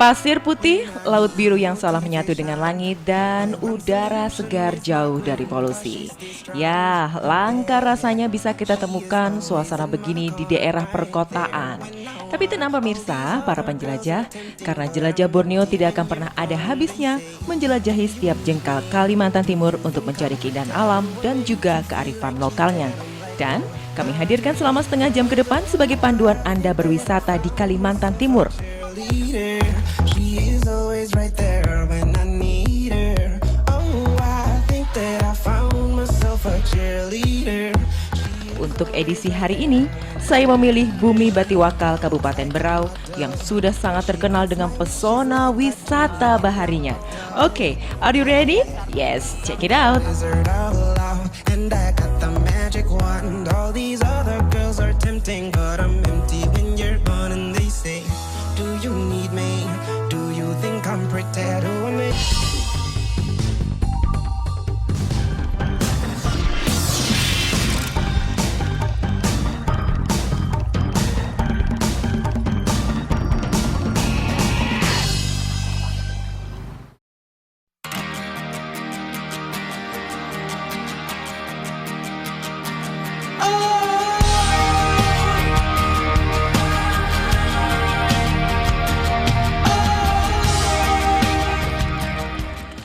Pasir putih, laut biru yang seolah menyatu dengan langit, dan udara segar jauh dari polusi. Ya, langka rasanya bisa kita temukan suasana begini di daerah perkotaan. Tapi tenang pemirsa, para penjelajah, karena jelajah Borneo tidak akan pernah ada habisnya menjelajahi setiap jengkal Kalimantan Timur untuk mencari keindahan alam dan juga kearifan lokalnya. Dan kami hadirkan selama setengah jam ke depan sebagai panduan Anda berwisata di Kalimantan Timur. Untuk edisi hari ini, saya memilih Bumi Batiwakal Kabupaten Berau yang sudah sangat terkenal dengan pesona wisata baharinya. Oke, are you ready? Yes, check it out.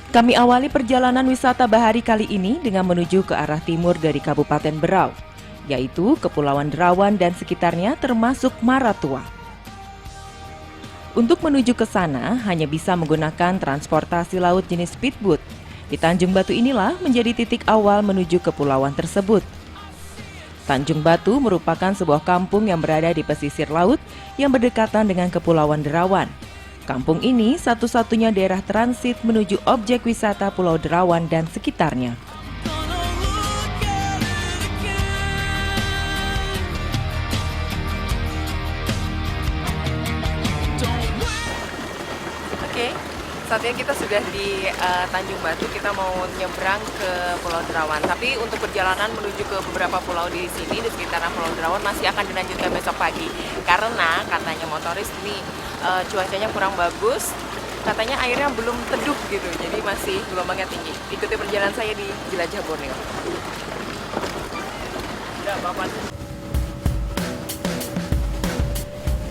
Kami awali perjalanan wisata bahari kali ini dengan menuju ke arah timur dari Kabupaten Berau, yaitu Kepulauan Derawan dan sekitarnya termasuk Maratua. Untuk menuju ke sana hanya bisa menggunakan transportasi laut jenis speedboat. Di Tanjung Batu inilah menjadi titik awal menuju kepulauan tersebut. Tanjung Batu merupakan sebuah kampung yang berada di pesisir laut yang berdekatan dengan Kepulauan Derawan. Kampung ini satu-satunya daerah transit menuju objek wisata Pulau Derawan dan sekitarnya. Oke, saatnya kita sudah di Tanjung Batu, kita mau nyebrang ke Pulau Derawan. Tapi untuk perjalanan menuju ke beberapa pulau di sini, di sekitaran Pulau Derawan masih akan dilanjutkan besok pagi. Karena katanya motoris ini cuacanya kurang bagus, katanya airnya belum teduh gitu, jadi masih gelombangnya tinggi. Ikuti perjalanan saya di Jelajah Borneo.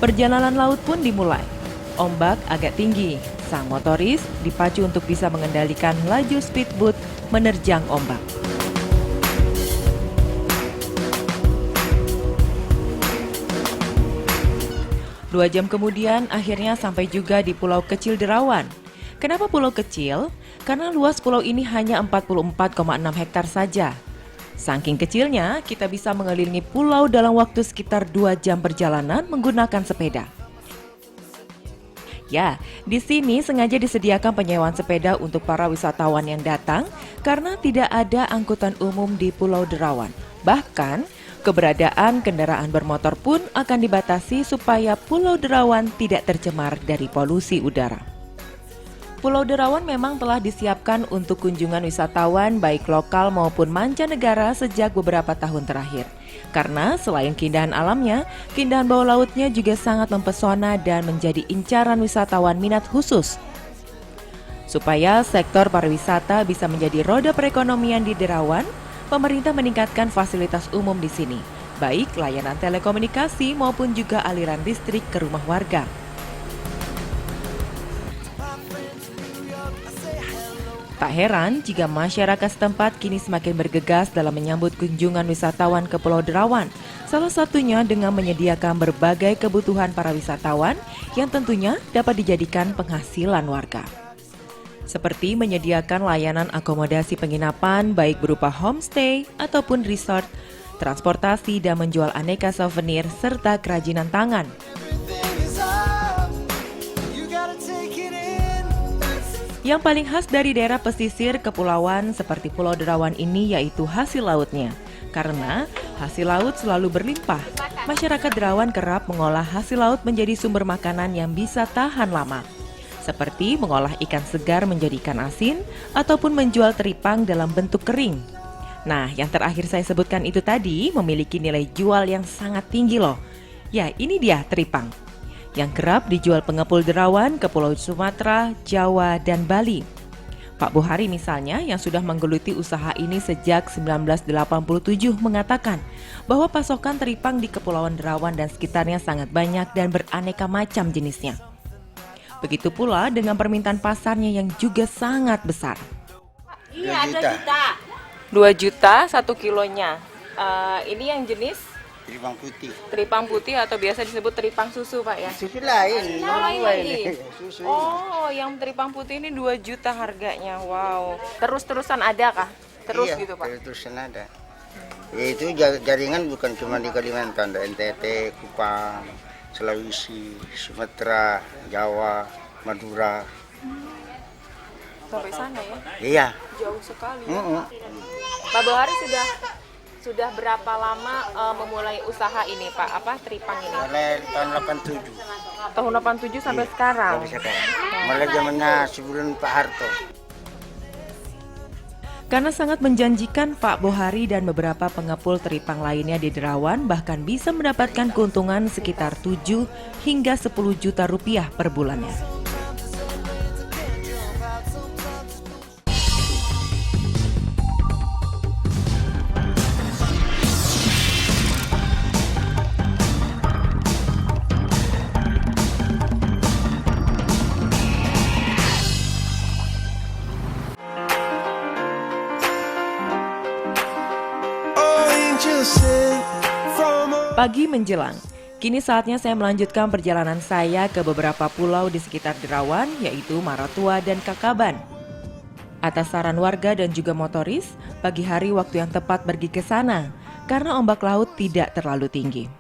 Perjalanan laut pun dimulai. Ombak agak tinggi. Sang motoris dipacu untuk bisa mengendalikan laju speedboat menerjang ombak. Dua jam kemudian akhirnya sampai juga di Pulau Kecil Derawan. Kenapa pulau kecil? Karena luas pulau ini hanya 44,6 hektar saja. Saking kecilnya, kita bisa mengelilingi pulau dalam waktu sekitar 2 jam perjalanan menggunakan sepeda. Ya, di sini sengaja disediakan penyewaan sepeda untuk para wisatawan yang datang karena tidak ada angkutan umum di Pulau Derawan. Bahkan, keberadaan kendaraan bermotor pun akan dibatasi supaya Pulau Derawan tidak tercemar dari polusi udara. Pulau Derawan memang telah disiapkan untuk kunjungan wisatawan baik lokal maupun mancanegara sejak beberapa tahun terakhir. Karena selain keindahan alamnya, keindahan bawah lautnya juga sangat mempesona dan menjadi incaran wisatawan minat khusus. Supaya sektor pariwisata bisa menjadi roda perekonomian di Derawan, pemerintah meningkatkan fasilitas umum di sini, baik layanan telekomunikasi maupun juga aliran listrik ke rumah warga. Tak heran jika masyarakat setempat kini semakin bergegas dalam menyambut kunjungan wisatawan ke Pulau Derawan, salah satunya dengan menyediakan berbagai kebutuhan para wisatawan yang tentunya dapat dijadikan penghasilan warga. Seperti menyediakan layanan akomodasi penginapan baik berupa homestay ataupun resort, transportasi dan menjual aneka souvenir serta kerajinan tangan. Yang paling khas dari daerah pesisir kepulauan seperti Pulau Derawan ini yaitu hasil lautnya. Karena hasil laut selalu berlimpah, masyarakat Derawan kerap mengolah hasil laut menjadi sumber makanan yang bisa tahan lama. Seperti mengolah ikan segar menjadi ikan asin ataupun menjual teripang dalam bentuk kering. Nah, yang terakhir saya sebutkan itu tadi memiliki nilai jual yang sangat tinggi loh. Ya, ini dia teripang. yang kerap dijual pengepul derawan ke Pulau Sumatera, Jawa, dan Bali. Pak Bohari misalnya yang sudah menggeluti usaha ini sejak 1987 mengatakan bahwa pasokan teripang di Kepulauan Derawan dan sekitarnya sangat banyak dan beraneka macam jenisnya. Begitu pula dengan permintaan pasarnya yang juga sangat besar. Iya, 2 juta 1 kilonya. Ini yang jenis Teripang putih. teripang putih atau biasa disebut teripang susu, Pak ya? Susu lain. Lain lagi. Susu. Oh, yang teripang putih ini 2 juta harganya. Wow. Terus-terusan ada kah? Terus iya, gitu, Pak? Terus-terusan ada. Ya, itu jaringan bukan cuma di Kalimantan, ada NTT, Kupang, Sulawesi, Sumatera, Jawa, Madura. Sampai sana ya? Iya. Jauh sekali. Pak Bohari sudah berapa lama memulai usaha ini, Pak? Apa teripang ini? Mulai tahun 87. Tahun 87 sampai sekarang. Mulai zamannya sebelum Pak Harto. Karena sangat menjanjikan, Pak Bohari dan beberapa pengepul teripang lainnya di Derawan bahkan bisa mendapatkan keuntungan sekitar 7 hingga 10 juta rupiah per bulannya. Pagi menjelang, kini saatnya saya melanjutkan perjalanan saya ke beberapa pulau di sekitar Derawan, yaitu Maratua dan Kakaban. Atas saran warga dan juga motoris, pagi hari waktu yang tepat pergi ke sana, karena ombak laut tidak terlalu tinggi.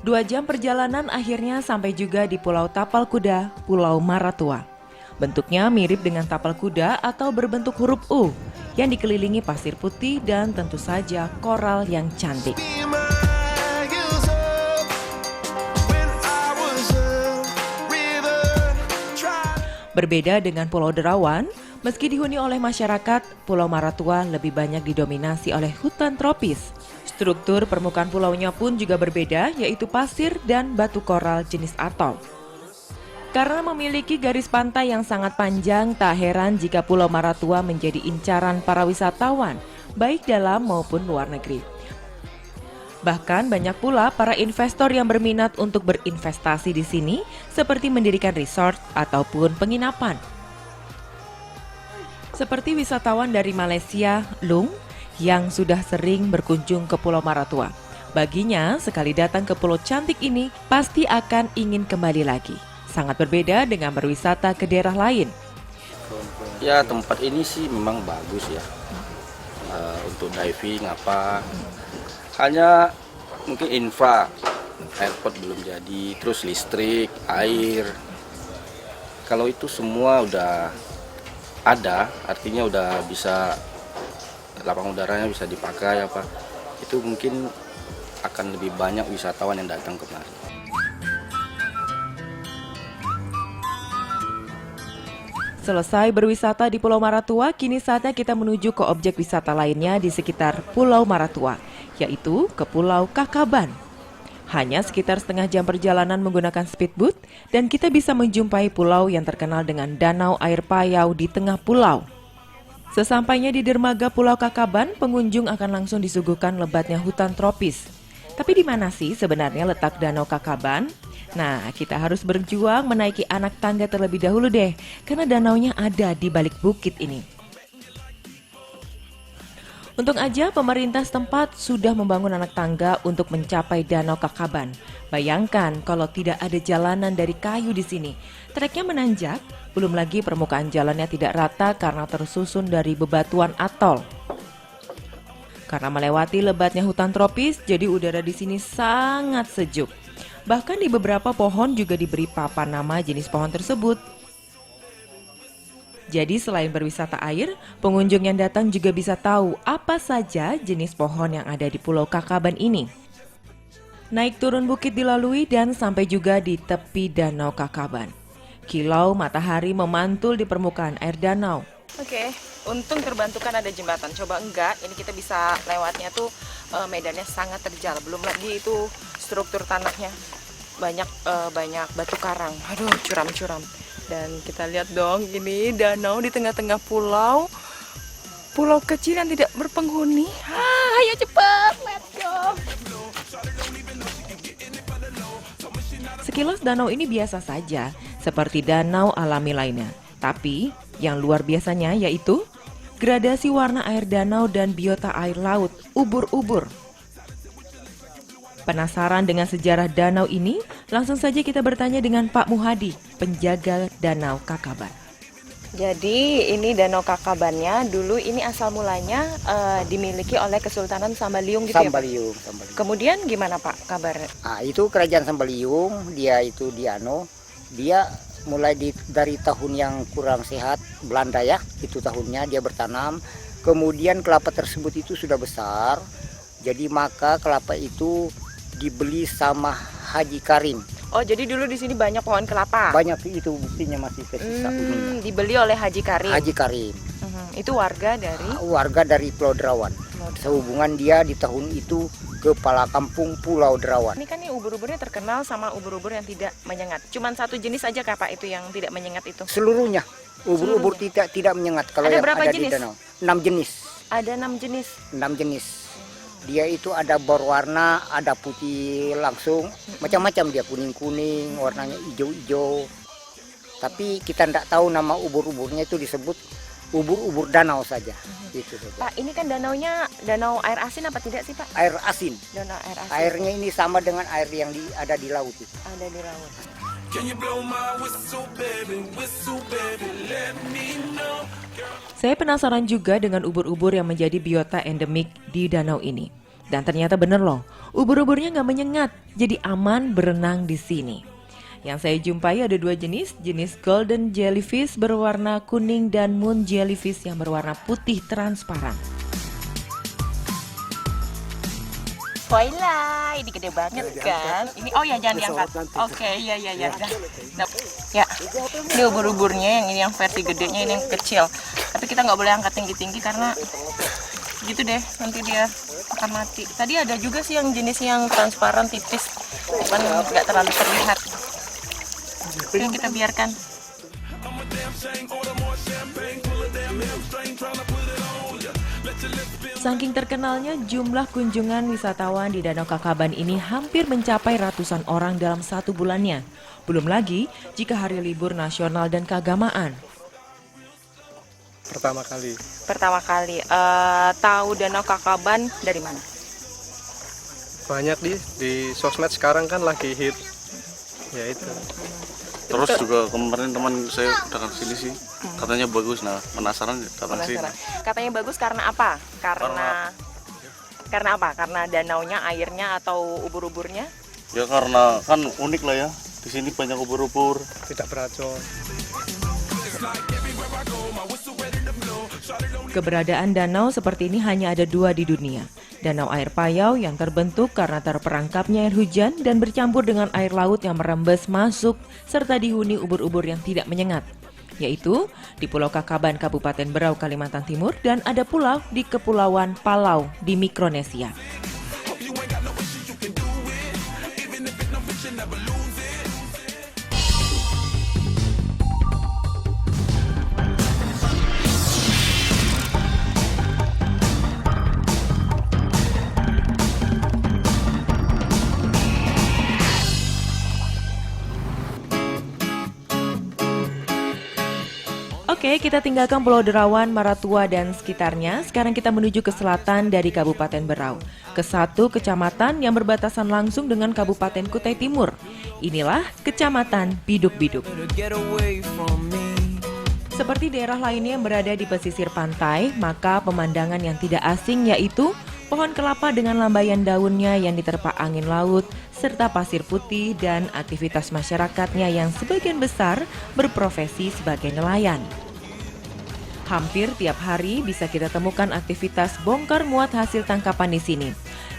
2 jam perjalanan akhirnya sampai juga di Pulau Tapal Kuda, Pulau Maratua. Bentuknya mirip dengan tapal kuda atau berbentuk huruf U, yang dikelilingi pasir putih dan tentu saja koral yang cantik. Berbeda dengan Pulau Derawan, meski dihuni oleh masyarakat, Pulau Maratua lebih banyak didominasi oleh hutan tropis. Struktur permukaan pulaunya pun juga berbeda, yaitu pasir dan batu koral jenis atol. Karena memiliki garis pantai yang sangat panjang, tak heran jika Pulau Maratua menjadi incaran para wisatawan, baik dalam maupun luar negeri. Bahkan banyak pula para investor yang berminat untuk berinvestasi di sini, seperti mendirikan resort ataupun penginapan. Seperti wisatawan dari Malaysia, Lung, yang sudah sering berkunjung ke Pulau Maratua. Baginya, sekali datang ke pulau cantik ini, pasti akan ingin kembali lagi. Sangat berbeda dengan berwisata ke daerah lain. Ya, tempat ini sih memang bagus ya. Untuk diving apa. Hanya mungkin infra, airport belum jadi, terus listrik, air. Kalau itu semua udah ada, artinya udah bisa, lapang udaranya bisa dipakai apa, itu mungkin akan lebih banyak wisatawan yang datang kemari. Selesai berwisata di Pulau Maratua, kini saatnya kita menuju ke objek wisata lainnya di sekitar Pulau Maratua, yaitu ke Pulau Kakaban. Hanya sekitar setengah jam perjalanan menggunakan speedboat, dan kita bisa menjumpai pulau yang terkenal dengan danau air payau di tengah pulau. Sesampainya di dermaga Pulau Kakaban, pengunjung akan langsung disuguhkan lebatnya hutan tropis. Tapi di mana sih sebenarnya letak Danau Kakaban? Nah, kita harus berjuang menaiki anak tangga terlebih dahulu deh, karena danaunya ada di balik bukit ini. Untung aja pemerintah setempat sudah membangun anak tangga untuk mencapai Danau Kakaban. Bayangkan kalau tidak ada jalanan dari kayu di sini. Treknya menanjak, belum lagi permukaan jalannya tidak rata karena tersusun dari bebatuan atol. Karena melewati lebatnya hutan tropis, jadi udara di sini sangat sejuk. Bahkan di beberapa pohon juga diberi papan nama jenis pohon tersebut. Jadi selain berwisata air, pengunjung yang datang juga bisa tahu apa saja jenis pohon yang ada di Pulau Kakaban ini. Naik turun bukit dilalui dan sampai juga di tepi Danau Kakaban. Kilau matahari memantul di permukaan air danau. Oke, untung terbantukan ada jembatan. Coba enggak, ini kita bisa lewatnya tuh medannya sangat terjal. Belum lagi itu struktur tanahnya banyak batu karang. Aduh, curam-curam. Dan kita lihat dong, ini danau di tengah-tengah pulau. Pulau kecil yang tidak berpenghuni. Ayo cepat, let's go. Sekilas danau ini biasa saja, seperti danau alami lainnya. Tapi yang luar biasanya yaitu gradasi warna air danau dan biota air laut, ubur-ubur. Penasaran dengan sejarah danau ini? Langsung saja kita bertanya dengan Pak Muhadi, penjaga Danau Kakaban. Jadi ini Danau Kakabannya dulu ini asal mulanya dimiliki oleh Kesultanan Sambaliung gitu Sambaliung, ya Pak? Sambaliung. Kemudian gimana Pak kabarnya? Itu kerajaan Sambaliung, dia itu dia mulai dari tahun yang kurang sehat Belanda ya, itu tahunnya dia bertanam. Kemudian kelapa tersebut itu sudah besar, jadi maka kelapa itu dibeli sama Haji Karim. Oh, jadi dulu di sini banyak pohon kelapa. Banyak itu buktinya masih tersisa. Dibeli oleh Haji Karim. Haji Karim. Itu warga dari Warga dari Pulau Derawan. Sehubungan dia di tahun itu kepala kampung Pulau Derawan. Ini kan nih ubur-uburnya terkenal sama ubur-ubur yang tidak menyengat. Cuman satu jenis aja Kak Pak itu yang tidak menyengat itu. Seluruhnya ubur-ubur tidak menyengat. Kalau ada yang berapa ada jenis? Di danau 6 jenis. Ada 6 jenis. 6 jenis. Dia itu ada berwarna, ada putih langsung, macam-macam dia, kuning-kuning, warnanya hijau-hijau. Tapi kita tidak tahu nama ubur-uburnya, itu disebut ubur-ubur danau saja. Itu saja. Pak, ini kan danaunya danau air asin apa tidak sih Pak? Air asin. Danau air asin. Airnya ini sama dengan air yang ada di laut itu. Ada di laut. Saya penasaran juga dengan ubur-ubur yang menjadi biota endemik di danau ini. Dan ternyata bener loh, ubur-uburnya nggak menyengat, jadi aman berenang di sini. Yang saya jumpai ada 2 jenis, jenis golden jellyfish berwarna kuning dan moon jellyfish yang berwarna putih transparan. Spoiler, ini gede banget kan? Ini oh ya jangan diangkat. Oke, ya. Nah, ya, ini ubur-uburnya yang ini yang versi gedenya, ini yang kecil. Tapi kita nggak boleh angkat tinggi-tinggi karena gitu deh, nanti dia akan mati. Tadi ada juga sih yang jenis yang transparan tipis, cuman nggak terlalu terlihat. Ini kita biarkan. Saking terkenalnya, jumlah kunjungan wisatawan di Danau Kakaban ini hampir mencapai ratusan orang dalam 1 bulannya. Belum lagi jika hari libur nasional dan keagamaan. Pertama kali. Tahu Danau Kakaban dari mana? Banyak di sosmed sekarang kan lagi hit. Ya itu. Terus juga kemarin teman saya datang sini sih, katanya bagus. Nah, penasaran datang sini. Katanya bagus karena apa? Karena apa? Karena danaunya, airnya, atau ubur-uburnya? Ya karena kan unik lah ya. Di sini banyak ubur-ubur. Tidak beracun. Keberadaan danau seperti ini hanya ada 2 di dunia. Danau air payau yang terbentuk karena terperangkapnya air hujan dan bercampur dengan air laut yang merembes masuk serta dihuni ubur-ubur yang tidak menyengat, yaitu di Pulau Kakaban, Kabupaten Berau, Kalimantan Timur, dan ada pulau di Kepulauan Palau di Mikronesia. Oke, kita tinggalkan Pulau Derawan, Maratua, dan sekitarnya. Sekarang kita menuju ke selatan dari Kabupaten Berau, ke satu kecamatan yang berbatasan langsung dengan Kabupaten Kutai Timur. Inilah Kecamatan Biduk-Biduk. Seperti daerah lainnya yang berada di pesisir pantai, maka pemandangan yang tidak asing yaitu pohon kelapa dengan lambaian daunnya yang diterpa angin laut, serta pasir putih dan aktivitas masyarakatnya yang sebagian besar berprofesi sebagai nelayan. Hampir tiap hari bisa kita temukan aktivitas bongkar muat hasil tangkapan di sini.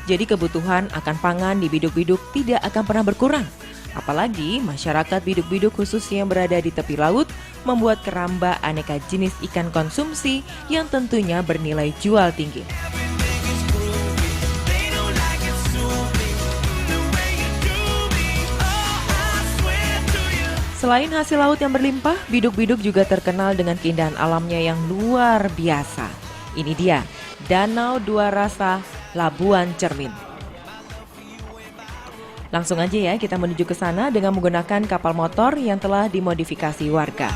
Jadi kebutuhan akan pangan di Biduk-Biduk tidak akan pernah berkurang. Apalagi masyarakat Biduk-Biduk khususnya yang berada di tepi laut membuat keramba aneka jenis ikan konsumsi yang tentunya bernilai jual tinggi. Selain hasil laut yang berlimpah, Biduk-Biduk juga terkenal dengan keindahan alamnya yang luar biasa. Ini dia, Danau Dua Rasa Labuan Cermin. Langsung aja ya kita menuju ke sana dengan menggunakan kapal motor yang telah dimodifikasi warga.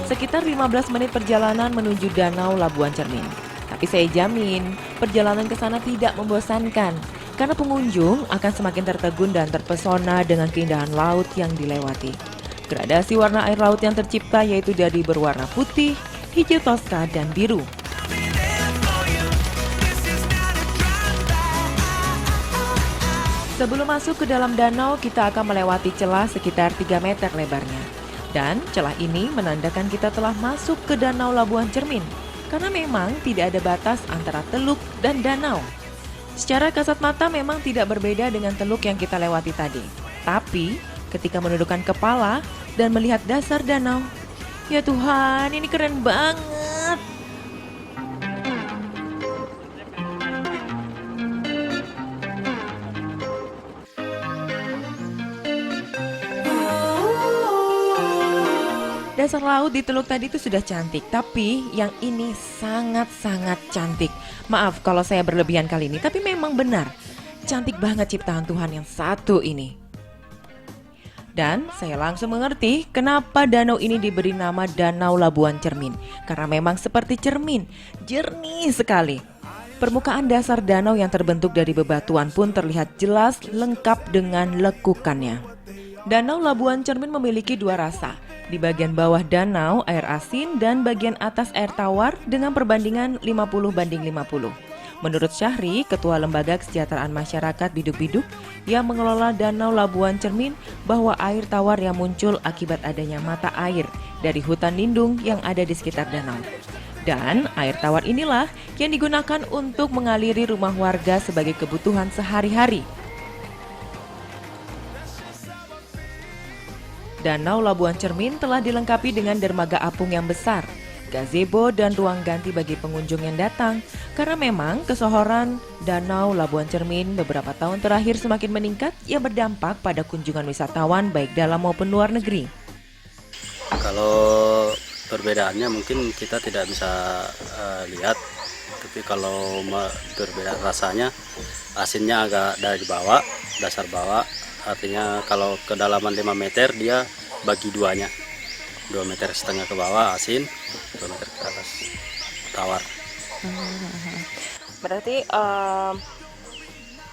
Sekitar 15 menit perjalanan menuju Danau Labuan Cermin. Tapi saya jamin, perjalanan ke sana tidak membosankan karena pengunjung akan semakin tertegun dan terpesona dengan keindahan laut yang dilewati. Gradasi warna air laut yang tercipta yaitu dari berwarna putih, hijau toska, dan biru. Sebelum masuk ke dalam danau, kita akan melewati celah sekitar 3 meter lebarnya. Dan celah ini menandakan kita telah masuk ke Danau Labuan Cermin, karena memang tidak ada batas antara teluk dan danau. Secara kasat mata memang tidak berbeda dengan teluk yang kita lewati tadi. Tapi ketika menundukkan kepala dan melihat dasar danau, ya Tuhan, ini keren banget. Dasar laut di teluk tadi itu sudah cantik, tapi yang ini sangat-sangat cantik. Maaf kalau saya berlebihan kali ini, tapi memang benar. Cantik banget ciptaan Tuhan yang satu ini. Dan saya langsung mengerti kenapa danau ini diberi nama Danau Labuan Cermin. Karena memang seperti cermin, jernih sekali. Permukaan dasar danau yang terbentuk dari bebatuan pun terlihat jelas lengkap dengan lekukannya. Danau Labuan Cermin memiliki dua rasa. Di bagian bawah danau air asin dan bagian atas air tawar dengan perbandingan 50:50. Menurut Syahri, Ketua Lembaga Kesejahteraan Masyarakat Biduk-Biduk yang mengelola Danau Labuan Cermin, bahwa air tawar yang muncul akibat adanya mata air dari hutan lindung yang ada di sekitar danau. Dan air tawar inilah yang digunakan untuk mengaliri rumah warga sebagai kebutuhan sehari-hari. Danau Labuan Cermin telah dilengkapi dengan dermaga apung yang besar, gazebo dan ruang ganti bagi pengunjung yang datang. Karena memang kesohoran Danau Labuan Cermin beberapa tahun terakhir semakin meningkat yang berdampak pada kunjungan wisatawan baik dalam maupun luar negeri. Kalau perbedaannya mungkin kita tidak bisa lihat, tapi kalau perbedaan rasanya, asinnya agak dari bawah, dasar bawah. Artinya kalau kedalaman 5 meter dia bagi duanya, 2,5 meter ke bawah asin, 2 meter ke atas tawar. Berarti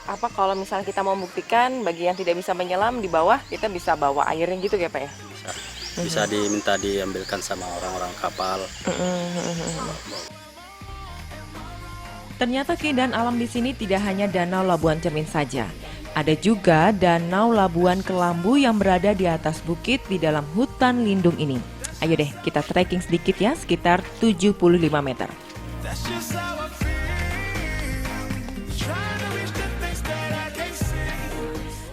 apa kalau misalnya kita mau membuktikan bagi yang tidak bisa menyelam di bawah, kita bisa bawa airnya gitu ya Pak ya? Bisa diminta diambilkan sama orang-orang kapal. Ternyata keindahan alam di sini tidak hanya Danau Labuan Cermin saja. Ada juga Danau Labuan Kelambu yang berada di atas bukit di dalam hutan lindung ini. Ayo deh kita trekking sedikit ya, sekitar 75 meter.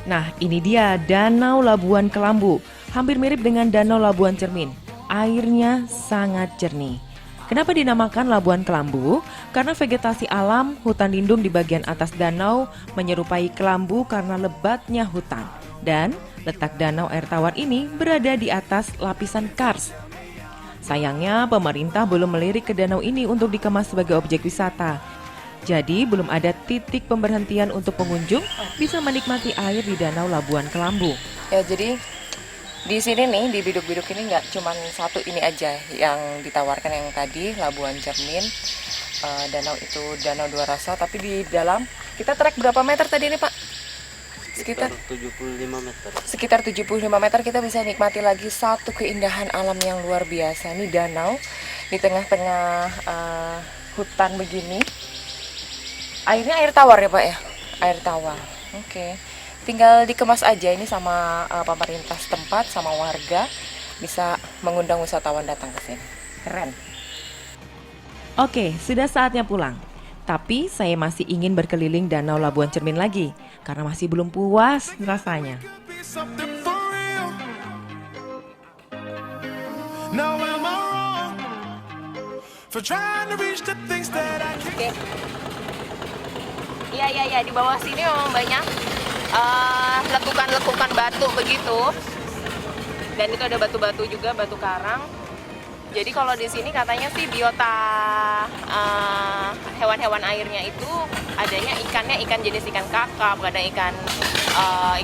Nah, ini dia Danau Labuan Kelambu. Hampir mirip dengan Danau Labuan Cermin. Airnya sangat jernih. Kenapa dinamakan Labuan Kelambu? Karena vegetasi alam hutan lindung di bagian atas danau menyerupai kelambu karena lebatnya hutan. Dan letak danau air tawar ini berada di atas lapisan kars. Sayangnya pemerintah belum melirik ke danau ini untuk dikemas sebagai objek wisata. Jadi belum ada titik pemberhentian untuk pengunjung bisa menikmati air di Danau Labuan Kelambu. Ya jadi di sini nih, di Biduk-Biduk ini nggak cuma satu ini aja yang ditawarkan yang tadi, Labuan Cermin, danau itu Danau Dua Rasa, tapi di dalam, kita trek berapa meter tadi nih Pak? Sekitar 75 meter. Sekitar 75 meter kita bisa nikmati lagi satu keindahan alam yang luar biasa. Ini danau di tengah-tengah hutan begini. Airnya air tawar ya Pak ya? Air tawar, oke. Tinggal dikemas aja ini sama pemerintah setempat, sama warga, bisa mengundang wisatawan datang ke sini. Keren. Oke, sudah saatnya pulang. Tapi saya masih ingin berkeliling Danau Labuan Cermin lagi, karena masih belum puas rasanya. Oke. Iya, di bawah sini memang banyak lekukan-lekukan batu begitu. Dan itu ada batu-batu juga, batu karang. Jadi kalau di sini katanya sih biota hewan-hewan airnya itu adanya ikannya ikan jenis ikan kakap, kadang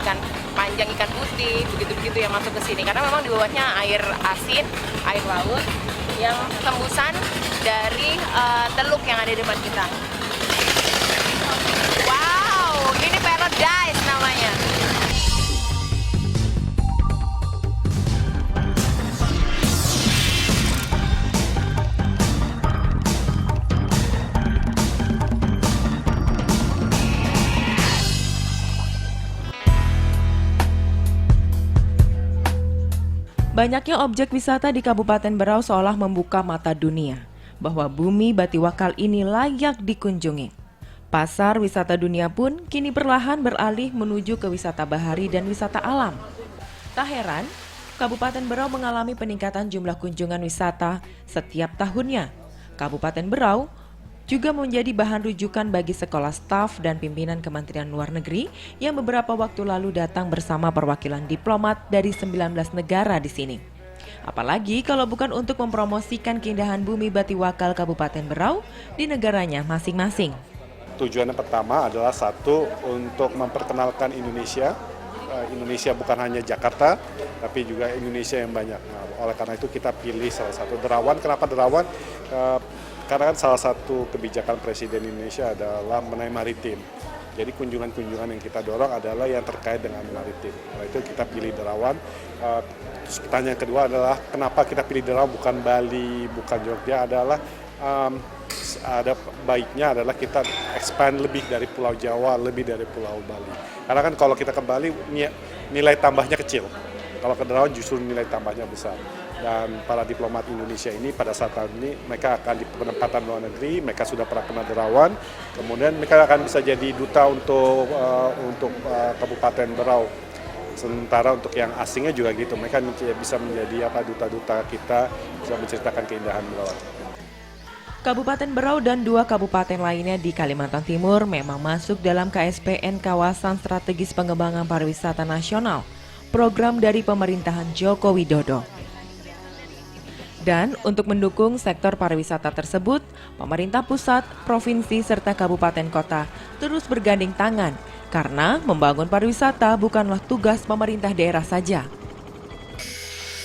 ikan panjang, ikan putih, begitu-begitu yang masuk ke sini. Karena memang di bawahnya air asin, air laut yang tembusan dari teluk yang ada di depan kita. Wow, ini paradise namanya. Banyaknya objek wisata di Kabupaten Berau seolah membuka mata dunia bahwa bumi Batiwakal ini layak dikunjungi. Pasar wisata dunia pun kini perlahan beralih menuju ke wisata bahari dan wisata alam. Tak heran, Kabupaten Berau mengalami peningkatan jumlah kunjungan wisata setiap tahunnya. Kabupaten Berau juga menjadi bahan rujukan bagi sekolah staf dan pimpinan Kementerian Luar Negeri yang beberapa waktu lalu datang bersama perwakilan diplomat dari 19 negara di sini. Apalagi kalau bukan untuk mempromosikan keindahan bumi Batiwakal Kabupaten Berau di negaranya masing-masing. Tujuannya pertama adalah satu, untuk memperkenalkan Indonesia. Indonesia bukan hanya Jakarta, tapi juga Indonesia yang banyak. Nah, oleh karena itu kita pilih salah satu Derawan. Kenapa Derawan? Karena kan salah satu kebijakan Presiden Indonesia adalah mengenai maritim. Jadi kunjungan-kunjungan yang kita dorong adalah yang terkait dengan maritim. Nah, itu kita pilih Derawan. Pertanyaan kedua adalah kenapa kita pilih Derawan bukan Bali, bukan Jogja, adalah ada baiknya adalah kita expand lebih dari Pulau Jawa, lebih dari Pulau Bali. Karena kan kalau kita ke Bali nilai tambahnya kecil. Kalau ke Derawan justru nilai tambahnya besar. Dan para diplomat Indonesia ini pada saat ini mereka akan di penempatan luar negeri, mereka sudah pernah kena Derawan, kemudian mereka akan bisa jadi duta untuk Kabupaten Berau. Sementara untuk yang asingnya juga gitu, mereka bisa menjadi duta-duta kita, bisa menceritakan keindahan Berau. Kabupaten Berau dan 2 kabupaten lainnya di Kalimantan Timur memang masuk dalam KSPN Kawasan Strategis Pengembangan Pariwisata Nasional, program dari pemerintahan Joko Widodo. Dan untuk mendukung sektor pariwisata tersebut, pemerintah pusat, provinsi, serta kabupaten kota terus bergandeng tangan karena membangun pariwisata bukanlah tugas pemerintah daerah saja.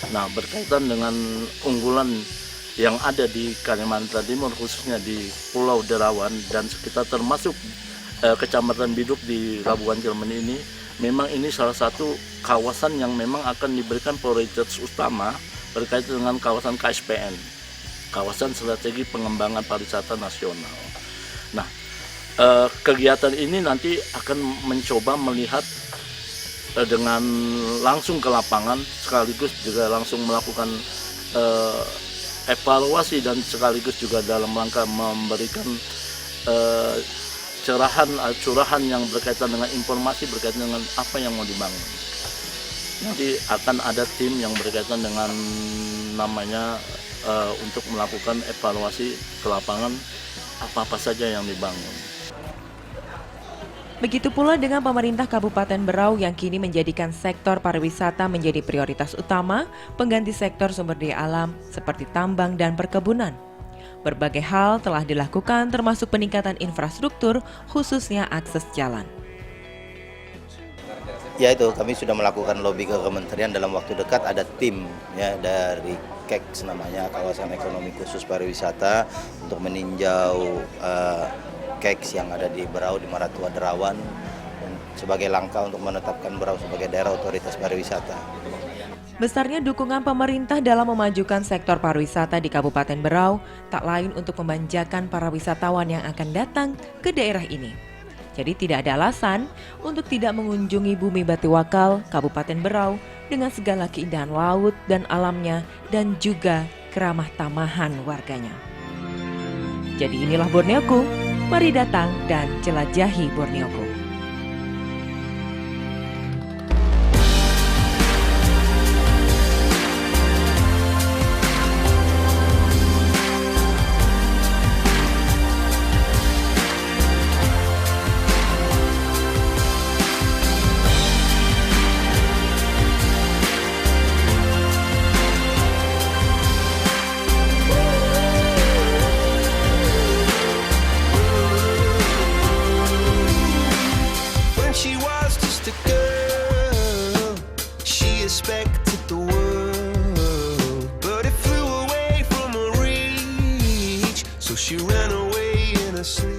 Nah, berkaitan dengan unggulan yang ada di Kalimantan Timur, khususnya di Pulau Derawan dan sekitar termasuk Kecamatan Biduk di Labuan Jelmen ini, memang ini salah satu kawasan yang memang akan diberikan prioritas utama berkaitan dengan kawasan KSPN, kawasan strategi pengembangan pariwisata nasional. Nah, kegiatan ini nanti akan mencoba melihat dengan langsung ke lapangan, sekaligus juga langsung melakukan evaluasi dan sekaligus juga dalam rangka memberikan curahan yang berkaitan dengan informasi berkaitan dengan apa yang mau dibangun. Nanti akan ada tim yang berkaitan dengan namanya untuk melakukan evaluasi ke lapangan apa-apa saja yang dibangun. Begitu pula dengan pemerintah Kabupaten Berau yang kini menjadikan sektor pariwisata menjadi prioritas utama pengganti sektor sumber daya alam seperti tambang dan perkebunan. Berbagai hal telah dilakukan termasuk peningkatan infrastruktur khususnya akses jalan. Ya itu, kami sudah melakukan lobby ke kementerian, dalam waktu dekat ada tim ya dari KEX namanya, Kawasan Ekonomi Khusus Pariwisata, untuk meninjau KEX yang ada di Berau, di Maratua Derawan, sebagai langkah untuk menetapkan Berau sebagai daerah otoritas pariwisata. Besarnya dukungan pemerintah dalam memajukan sektor pariwisata di Kabupaten Berau tak lain untuk memanjakan para wisatawan yang akan datang ke daerah ini. Jadi tidak ada alasan untuk tidak mengunjungi bumi Batiwakal, Kabupaten Berau dengan segala keindahan laut dan alamnya dan juga keramah tamahan warganya. Jadi inilah Borneoku, mari datang dan jelajahi Borneoku. expected the world, but it flew away from her reach, so she ran away in her sleep.